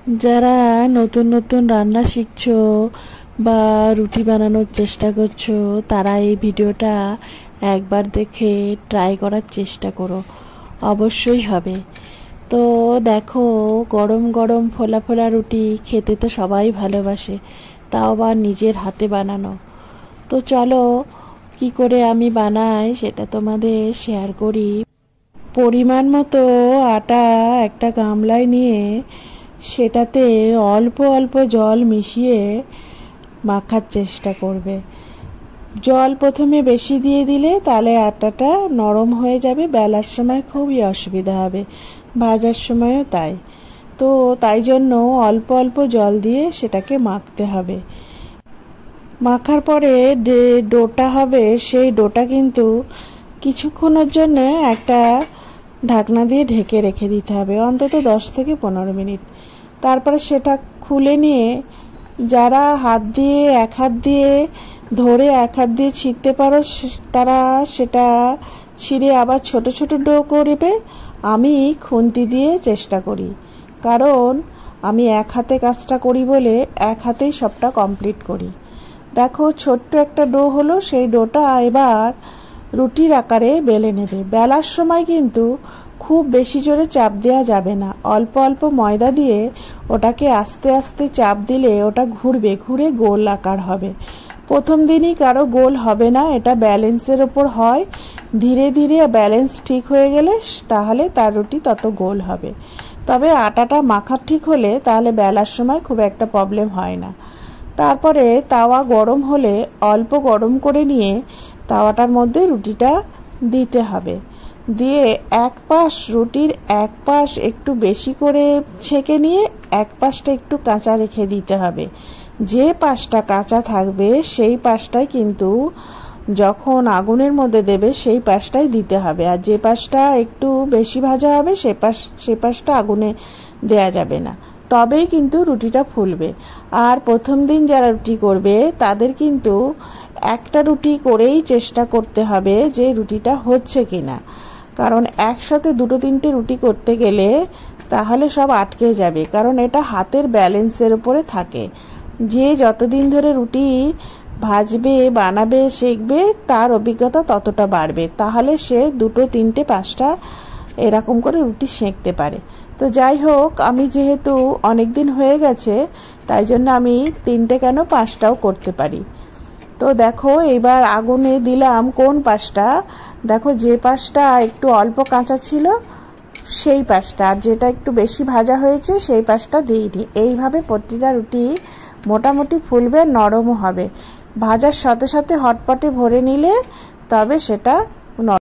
যারা নতুন নতুন রান্না শিখছো বা রুটি বানানোর চেষ্টা করছো তারা এই ভিডিওটা একবার দেখে ট্রাই করার চেষ্টা করো, অবশ্যই হবে। তো দেখো, গরম গরম ফোলা ফোলা রুটি খেতে তো সবাই ভালোবাসে, তাও আবার নিজের হাতে বানানো। তো চলো কি করে আমি বানাই সেটা তোমাদের শেয়ার করি। পরিমাণ মতো আটা একটা গামলায় নিয়ে সেটাতে অল্প অল্প জল মিশিয়ে মাখার চেষ্টা করবে। জল প্রথমে বেশি দিয়ে দিলে তাহলে আটাটা নরম হয়ে যাবে, বেলার সময় খুবই অসুবিধা হবে, ভাজার সময়ও তাই। তো তাই জন্য অল্প অল্প জল দিয়ে সেটাকে মাখতে হবে। মাখার পরে ডোটা হবে, সেই ডোটা কিন্তু কিছুক্ষণের জন্য একটা ঢাকনা দিয়ে ঢেকে রেখে দিতে হবে, অন্তত 10 থেকে 15 মিনিট। তারপরে সেটা খুলে নিয়ে যারা এক হাত দিয়ে ধরে এক হাত দিয়ে ছিঁড়তে পারো তারা সেটা ছিঁড়ে আবার ছোট ছোট ডো করবে। আমি খুন্তি দিয়ে চেষ্টা করি, কারণ আমি এক হাতে কাজটা করি বলে এক হাতেই সবটা কমপ্লিট করি। দেখো, ছোট্ট একটা ডো হলো, সেই ডোটা এবার রুটির আকারে বেলে নেবে। বেলার সময় কিন্তু খুব বেশি জোরে চাপ দেওয়া যাবে না, অল্প অল্প ময়দা দিয়ে ওটাকে আস্তে আস্তে চাপ দিলে ওটা ঘুরবে, ঘুরে গোল আকার হবে। প্রথম দিনই কারো গোল হবে না, এটা ব্যালেন্সের ওপর হয়। ধীরে ধীরে ব্যালেন্স ঠিক হয়ে গেলে তাহলে তার রুটি তত গোল হবে। তবে আটাটা মাখা ঠিক হলে তাহলে বেলার সময় খুব একটা প্রবলেম হয় না। তারপরে তাওয়া গরম হলে অল্প গরম করে নিয়ে তাওয়াটার মধ্যে রুটিটা দিতে হবে। দিয়ে রুটির এক পাশ একটু বেশি করে ছেঁকে নিয়ে এক পাশটা একটু কাঁচা রেখে দিতে হবে। যে পাশটা কাঁচা থাকবে সেই পাশটাই কিন্তু যখন আগুনের মধ্যে দেবে সেই পাশটাই দিতে হবে, আর যে পাশটা একটু বেশি ভাজা হবে সেই পাশটা আগুনে দেয়া যাবে না, তবেই কিন্তু রুটিটা ফুলবে। আর প্রথম দিন যারা রুটি করবে তাদের কিন্তু একটা রুটি করেই চেষ্টা করতে হবে যে রুটিটা হচ্ছে কিনা, কারণ একসাথে দুটো তিনটে রুটি করতে গেলে তাহলে সব আটকে যাবে, কারণ এটা হাতের ব্যালেন্সের উপরে থাকে। যে যতদিন ধরে রুটি ভাজবে, বানাবে, শিখবে, তার অভিজ্ঞতা ততটা বাড়বে, তাহলে সে দুটো তিনটে পাঁচটা এরকম করে রুটি সেঁকতে পারে। তো যাই হোক, আমি যেহেতু অনেক দিন হয়ে গেছে তাই জন্য আমি 3টে কেন 5টাও করতে পারি। তো দেখো, এবার আগুনে দিলাম কোন পাশটা, দেখো যে পাশটা একটু অল্প কাঁচা ছিল সেই পাশটা, আর যেটা একটু বেশি ভাজা হয়েছে সেই পাশটা দিইনি। এইভাবে প্রতিটা রুটি মোটামুটি ফুলবে, নরমও হবে। ভাজার সাথে সাথে হটপটে ভরে নিলে তবে সেটা